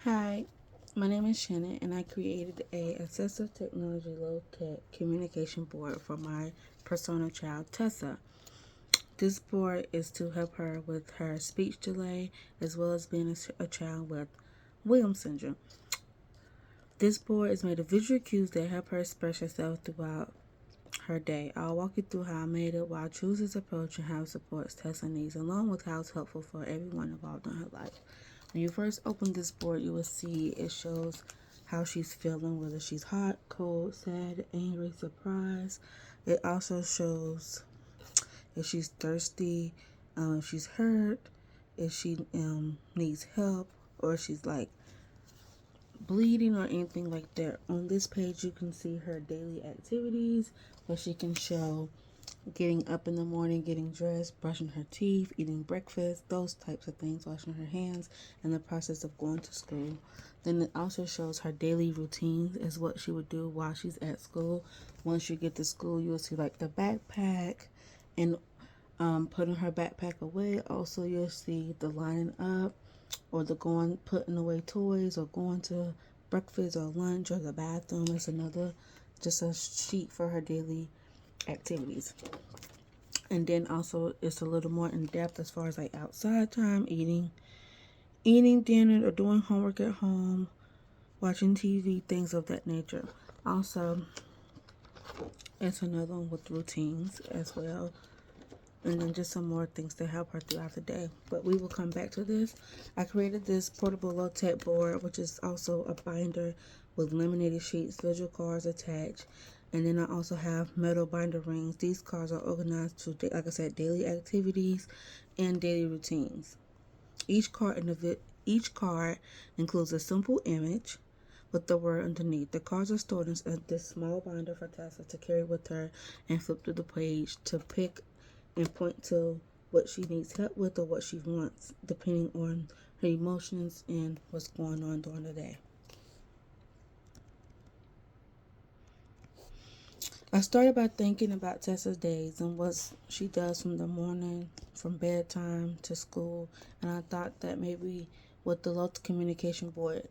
Hi, my name is Shannon, and I created a assistive technology low-tech communication board for my persona child, Tessa. This board is to help her with her speech delay as well as being a child with Williams syndrome. This board is made of visual cues that help her express herself throughout her day. I'll walk you through how I made it, why I choose this approach, and how it supports Tessa needs, along with how it's helpful for everyone involved in her life. When you first open this board, you will see it shows how she's feeling, whether she's hot, cold, sad, angry, surprised. It also shows if she's thirsty, if she's hurt, if she needs help, or if she's like bleeding or anything like that. On this page, you can see her daily activities, where she can show getting up in the morning, getting dressed, brushing her teeth, eating breakfast, those types of things, washing her hands, and the process of going to school. Then it also shows her daily routines as what she would do while she's at school. Once you get to school, you'll see like the backpack and putting her backpack away. Also, you'll see the lining up or the going, putting away toys or going to breakfast or lunch or the bathroom. It's another, just a sheet for her daily activities. And then also it's a little more in depth as far as like outside time, eating dinner or doing homework at home, watching TV, things of that nature. Also, it's another one with routines as well, and then just some more things to help her throughout the day. But we will come back to this. I created this portable low tech board, which is also a binder with laminated sheets, visual cards attached. And then I also have metal binder rings. These cards are organized to, like I said, daily activities and daily routines. Each card includes a simple image with the word underneath. The cards are stored in this small binder for Tessa to carry with her and flip through the page to pick and point to what she needs help with or what she wants, depending on her emotions and what's going on during the day. I started by thinking about Tessa's days and what she does from the morning, from bedtime to school, and I thought that maybe with the local communication board,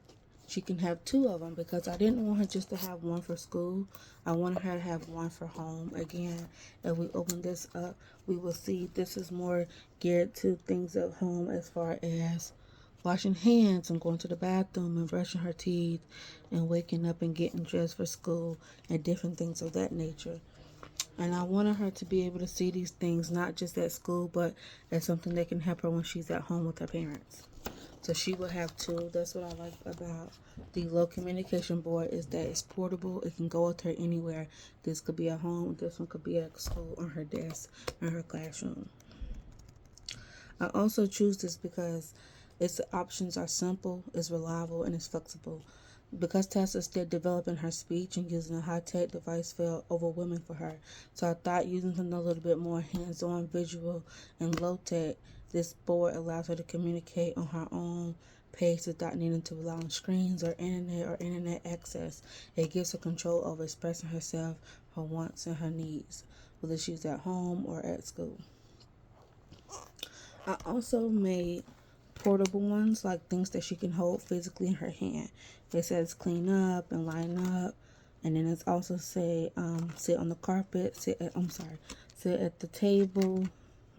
she can have two of them because I didn't want her just to have one for school. I wanted her to have one for home. Again, if we open this up, we will see this is more geared to things at home as far as washing hands and going to the bathroom and brushing her teeth and waking up and getting dressed for school and different things of that nature. And I wanted her to be able to see these things not just at school, but as something that can help her when she's at home with her parents. So she will have two. That's what I like about the low communication board is that it's portable. It can go with her anywhere. This could be at home. This one could be at school, on her desk, in her classroom. I also choose this because its options are simple, it's reliable, and it's flexible. Because Tessa is still developing her speech and using a high-tech device felt overwhelming for her. So I thought using something a little bit more hands-on, visual, and low-tech, this board allows her to communicate on her own pace without needing to rely on screens or internet access. It gives her control over expressing herself, her wants, and her needs, whether she's at home or at school. I also made portable ones, like things that she can hold physically in her hand. It says clean up and line up, and then it's also say sit on the carpet, sit at the table,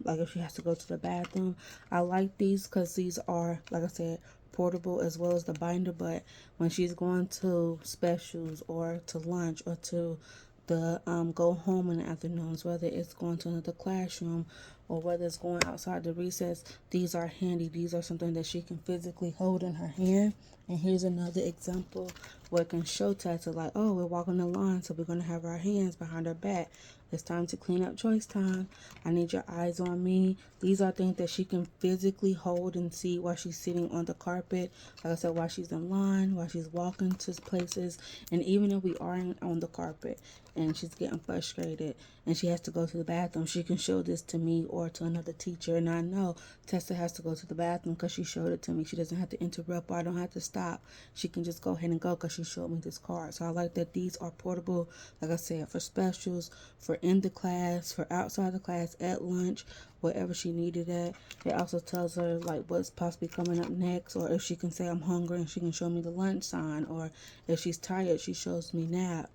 like if she has to go to the bathroom. I like these because these are, like I said, portable as well as the binder, but when she's going to specials or to lunch or to the go home in the afternoons, whether it's going to another classroom or whether it's going outside the recess, these are handy. These are something that she can physically hold in her hand. And here's another example where it can show Tessa like, oh, we're walking the line, so we're going to have our hands behind our back. It's time to clean up choice time. I need your eyes on me. These are things that she can physically hold and see while she's sitting on the carpet. Like I said, while she's in line, while she's walking to places, and even if we aren't on the carpet and she's getting frustrated and she has to go to the bathroom, she can show this to me or or to another teacher. And I know Tessa has to go to the bathroom because she showed it to me. She doesn't have to interrupt or I don't have to stop. She can just go ahead and go because she showed me this card. So I like that these are portable, like I said, for specials, for in the class, for outside the class, at lunch, wherever she needed it. It also tells her like what's possibly coming up next, or if she can say I'm hungry and she can show me the lunch sign, or if she's tired she shows me nap,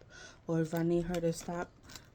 or if I need her to stop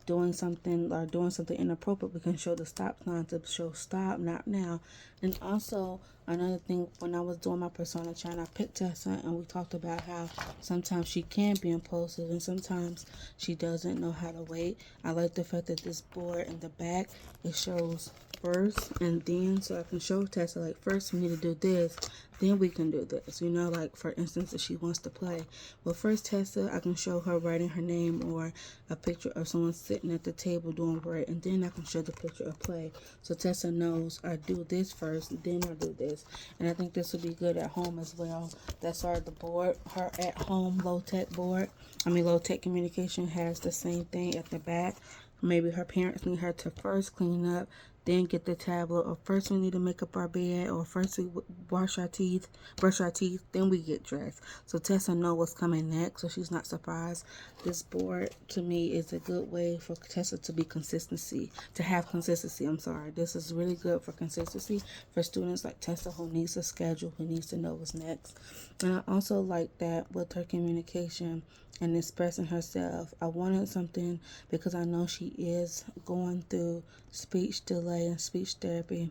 doing something or doing something inappropriate, we can show the stop sign to show stop, not now. And also another thing, when I was doing my persona chart, I picked Tessa and we talked about how sometimes she can be impulsive and sometimes she doesn't know how to wait. I like the fact that this board in the back, it shows first and then, so I can show Tessa like first we need to do this, then we can do this, you know, like for instance if she wants to play. Well, first Tessa, I can show her writing her name or a picture of someone sitting at the table doing work, and then I can show the picture of play, so Tessa knows I do this first, then I do this. And I think this would be good at home as well. That's our the board, her at home low tech board. Low tech communication has the same thing at the back. Maybe her parents need her to first clean up, then get the tablet, or first we need to make up our bed, or first we wash our teeth, brush our teeth, then we get dressed. So Tessa know what's coming next, so she's not surprised. This board to me is a good way for Tessa to be to have consistency. This is really good for consistency for students like Tessa who needs a schedule, who needs to know what's next. And I also like that with her communication and expressing herself, I wanted something because I know she is going through speech delay and speech therapy.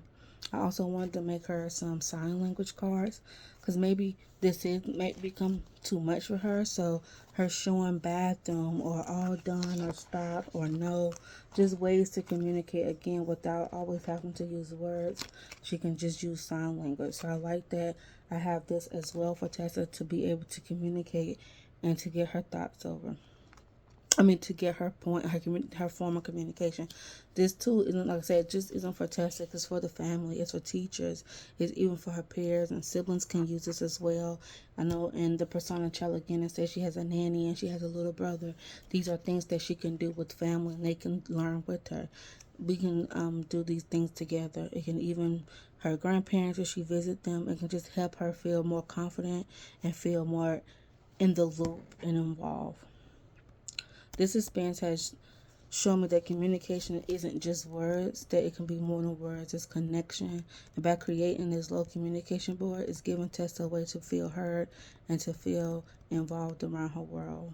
I also wanted to make her some sign language cards because maybe might become too much for her. So her showing bathroom or all done or stop or no, just ways to communicate again without always having to use words. She can just use sign language. So I like that I have this as well for Tessa to be able to communicate and to get her thoughts over. To get her point, her form of communication. This too isn't, like I said, just isn't for Tessa. It's for the family. It's for teachers. It's even for her peers and siblings can use this as well. I know in the persona child again, it says she has a nanny and she has a little brother. These are things that she can do with family and they can learn with her. We can do these things together. It can even her grandparents, if she visit them, it can just help her feel more confident and feel more in the loop and involved. This experience has shown me that communication isn't just words, that it can be more than words, it's connection. And by creating this low communication board, it's giving Tessa a way to feel heard and to feel involved around her world.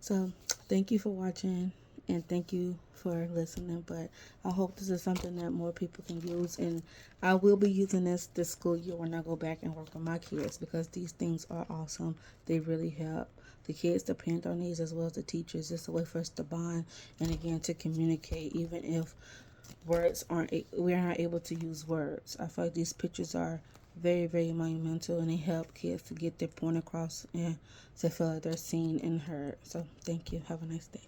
So thank you for watching and thank you for listening. But I hope this is something that more people can use, and I will be using this school year when I go back and work with my kids because these things are awesome. They really help. The kids depend on these as well as the teachers. It's a way for us to bond and again to communicate even if we're not able to use words. I feel like these pictures are very, very monumental and they help kids to get their point across and to feel like they're seen and heard. So thank you. Have a nice day.